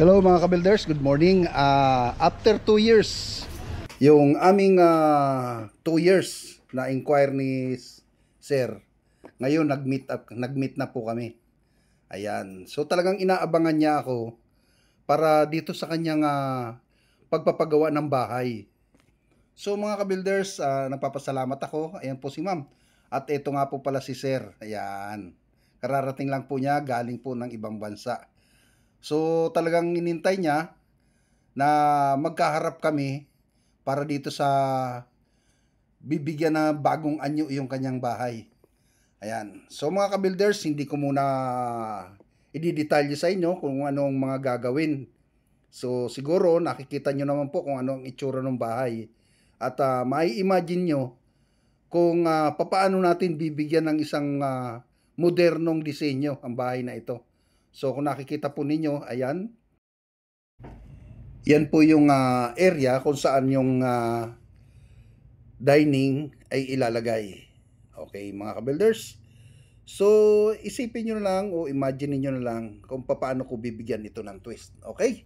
Hello mga kabuilders, good morning. After 2 years, yung aming 2 years na inquire ni Sir, ngayon nag-meet na po kami. Ayan. So talagang inaabangan niya ako para dito sa kanyang pagpapagawa ng bahay. So mga kabuilders, nagpapasalamat ako. Ayan po si Ma'am. At ito nga po pala si Sir. Ayan. Kararating lang po niya, galing po ng ibang bansa. So talagang inintay niya na magkaharap kami para dito sa bibigyan na bagong anyo yung kanyang bahay. Ayan. So mga ka-builders, hindi ko muna i-detalye sa inyo kung anong mga gagawin. So siguro nakikita nyo naman po kung ano ang itsura ng bahay. At mai-imagine nyo kung papaano natin bibigyan ng isang modernong disenyo ang bahay na ito. So kung nakikita po ninyo, ayan. Yan po yung area kung saan yung dining ay ilalagay. Okay, mga ka-builders. So isipin nyo na lang o imagine niyo na lang kung paano ko bibigyan ito ng twist. Okay?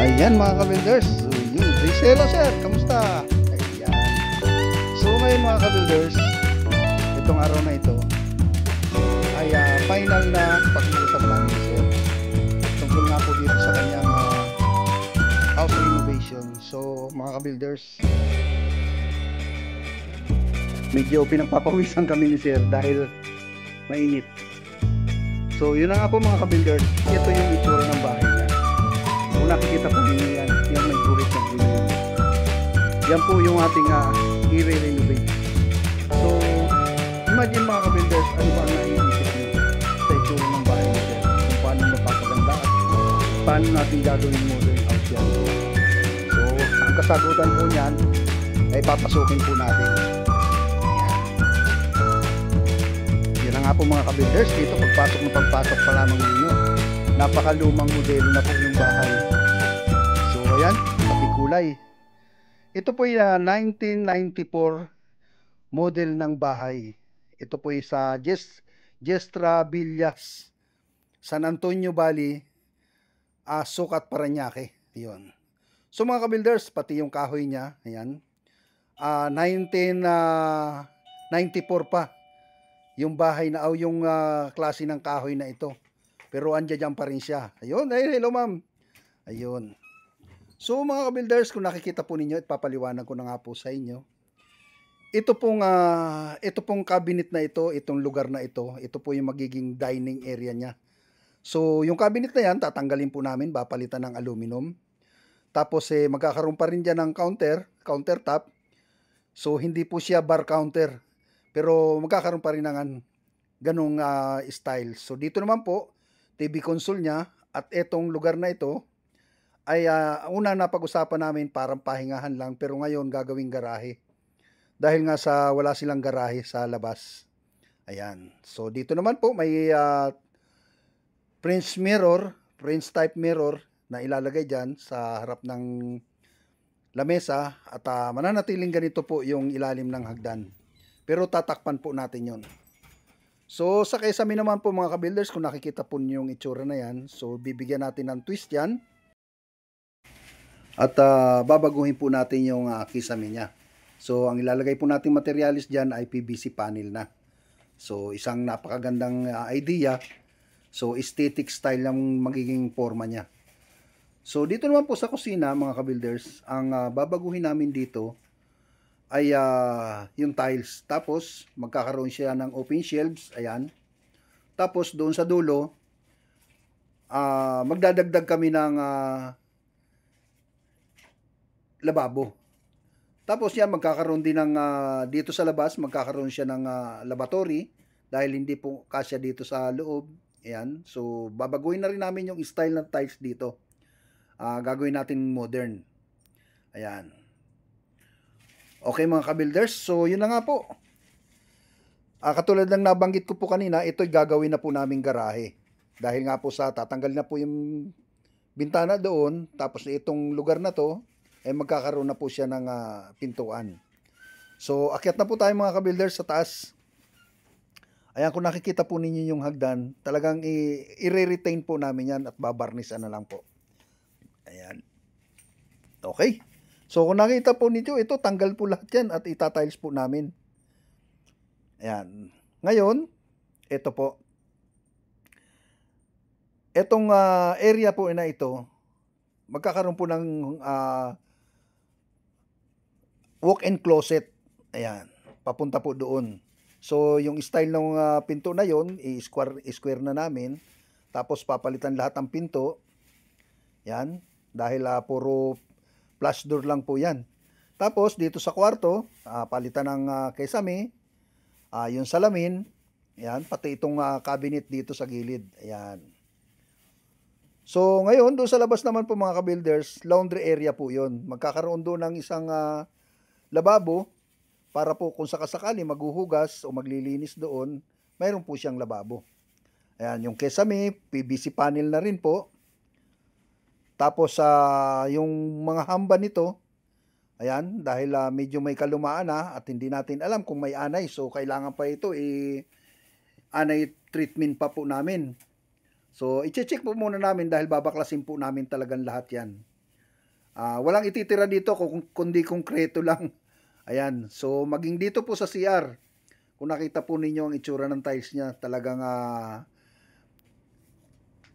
Ayan mga ka-builders, so, yung Hello sir, kamusta? Ayan. So ngayon mga ka-builders, itong araw na ito ay final na pag-uusap namin ni sir tungkol nga po dito sa kanyang house renovation. So mga ka-builders, medyo pinagpapawisan kami ni sir dahil mainit. So yun na nga po mga ka-builders, ito yung itsura ng bahay niya. Kung nakikita po ninyo yan, yung may gurit na gulit. Yan po yung ating i-renovate. So, imagine mga ka-builders, ano ba ang naiisip nyo sa itsura ng bahay ni sir? Kung paano mapapaganda at paano natin gagawin modern house yan. So, ang kasagutan po niyan ay papasukin po natin. Ayan. Yan na nga po mga ka-builders, dito pagpasok pa lamang ninyo. Napakalumang modelo na po yung bahay. So ayan, pati kulay. Ito po yung 1994 model ng bahay. Ito po yung sa Gestra Villas, San Antonio Valley, Sucat, Parañaque. Yun. So mga ka-builders, pati yung kahoy niya, ayan. 1994 pa yung bahay na yung klase ng kahoy na ito. Pero andyan pa rin siya. Ayun, ay, hello ma'am. Ayun. So mga ka-builders, kung nakikita po ninyo, at papaliwanag ko na nga po sa inyo. Ito pong cabinet na ito, itong lugar na ito po yung magiging dining area niya. So yung cabinet na yan, tatanggalin po namin, papalitan ng aluminum. Tapos magkakaroon pa rin dyan ng countertop. So hindi po siya bar counter. Pero magkakaroon pa rin ng ganong style. So dito naman po, TV console niya, at etong lugar na ito ay una na pag-usapan namin parang pahingahan lang, pero ngayon gagawing garahe. Dahil nga wala silang garahe sa labas. Ayan. So dito naman po may French type mirror na ilalagay dyan sa harap ng lamesa, at mananatiling ganito po yung ilalim ng hagdan. Pero tatakpan po natin yon. So sa kesame naman po mga ka-builders, kung nakikita po niyo yung itsura na yan, so bibigyan natin ng twist yan. At babaguhin po natin yung kisame niya. So ang ilalagay po nating materialis dyan ay PVC panel na. So isang napakagandang idea. So aesthetic style ang magiging forma niya. So dito naman po sa kusina mga ka-builders, ang babaguhin namin dito ay yung tiles. Tapos magkakaroon siya ng open shelves, ayan. Tapos doon sa dulo, magdadagdag kami ng lababo. Tapos yan, magkakaroon din ng dito sa labas, magkakaroon siya ng lavatory dahil hindi po kasya dito sa loob. Ayan. So babaguhin na rin namin yung style ng tiles dito. Gagawin natin modern. Ayan. Okay mga ka-builders, so yun na nga po. Katulad ng nabanggit ko po kanina, ito'y gagawin na po naming garahe. Dahil nga po sa tatanggal na po yung bintana doon, tapos itong lugar na to, magkakaroon na po siya ng pintuan. So akyat na po tayo mga ka-builders sa taas. Ayan, kung nakikita po ninyo yung hagdan, talagang i-retain po namin yan at babarnisan na lang po. Ayan. Okay. So, kung nakita po ninyo, ito, tanggal po lahat yan at itatiles po namin. Ayan. Ngayon, ito po. Itong area po na ito, magkakaroon po ng walk-in closet. Ayan. Papunta po doon. So, yung style ng pinto na yon, i-square na namin. Tapos, papalitan lahat ng pinto. Yan. Dahil puro flush door lang po yan. Tapos, dito sa kwarto, palitan ng kesame, yung salamin, yan, pati itong cabinet dito sa gilid. Ayan. So, ngayon, doon sa labas naman po mga ka-builders, laundry area po yon. Magkakaroon doon ng isang lababo, para po kung sakasakali maghuhugas o maglilinis doon, mayroon po siyang lababo. Ayan, yung kesame, PVC panel na rin po. Tapos yung mga hamba nito, ayan, dahil medyo may kalumaan na at hindi natin alam kung may anay. So, kailangan pa ito anay treatment pa po namin. So, i-check po muna namin dahil babaklasin po namin talagang lahat yan. Walang ititira dito kundi konkreto lang. Ayan, so maging dito po sa CR. Kung nakita po ninyo ang itsura ng tiles niya, talagang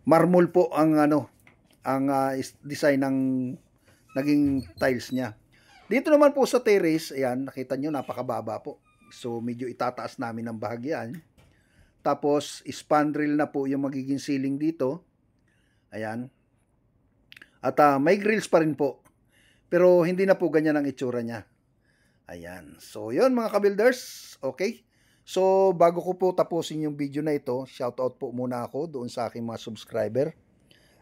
marmol po ang design ng naging tiles niya. Dito naman po sa terrace, ayan, nakita nyo, napakababa po. So, medyo itataas namin ng bahagyan. Tapos, spandrel na po yung magiging ceiling dito. Ayan. At may grills pa rin po. Pero, hindi na po ganyan ang itsura niya. Ayan. So, yun mga ka-builders. Okay. So, bago ko po tapusin yung video na ito, shoutout po muna ako doon sa aking mga subscriber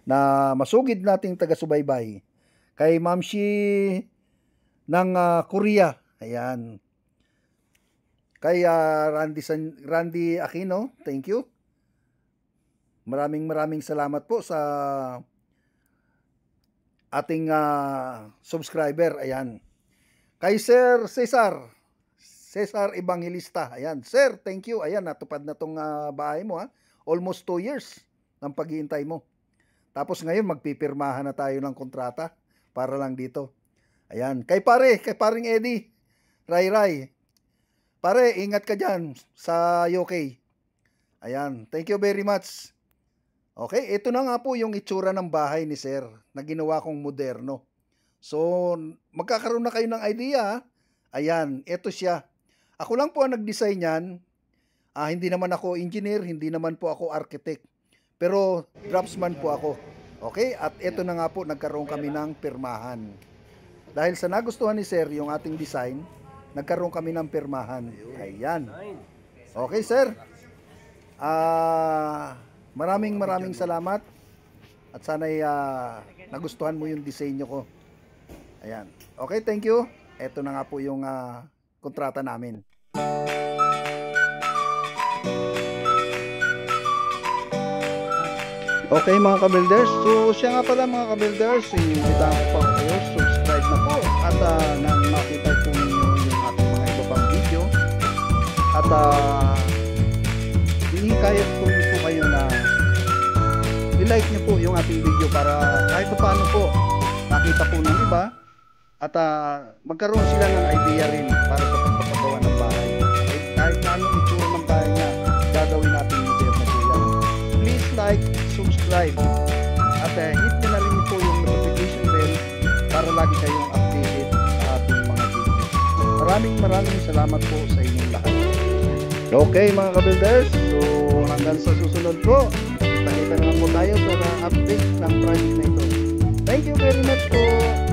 na masugid nating taga-subaybay. Kay Ma'am Shi ng Korea. Ayan. Kay Randy Aquino, thank you. Maraming salamat po sa ating subscriber. Ayan. Kay Sir Cesar Evangelista. Ayan. Sir, thank you. Ayan, natupad na tong bahay mo. Almost 2 years ng paghihintay mo. Tapos ngayon magpipirmahan na tayo ng kontrata para lang dito. Ayan. Kay paring Eddie, Ray. Pare, ingat ka dyan sa UK. Ayan. Thank you very much. Okay, ito na nga po yung itsura ng bahay ni Sir na ginawa kong moderno. So, magkakaroon na kayo ng idea. Ayan, ito siya. Ako lang po ang nag-design yan. Hindi naman ako engineer, hindi naman po ako architect. Pero draftsman po ako. Okay? At ito na nga po, nagkaroon kami ng pirmahan. Dahil sa nagustuhan ni Sir yung ating design, nagkaroon kami ng pirmahan. Ayan. Okay, Sir. Maraming salamat. At sana'y nagustuhan mo yung disenyo ko. Ayan. Okay, thank you. Ito na nga po yung kontrata namin. Okay mga ka-builders, so siya nga pala mga ka-builders, inimbitahan ko pa kayo, subscribe na po at nang makita po ninyo yung ating mga iba pang video at ihikayat po kayo na i-like nyo po yung ating video para kahit paano po makita po ng iba at magkaroon sila ng idea rin para sa pagpapagawa ng bahay. Kahit na anong itsura ng bahay niya, gagawin natin modern na po yan. Please like, subscribe at hit nyo na rin po yung notification bell para lagi kayong updated sa ating mga video. maraming salamat po sa inyong lahat. Okay mga ka-builders, so hanggang sa susunod po, kita-kita na lang po tayo sa update ng project na ito. Thank you very much po.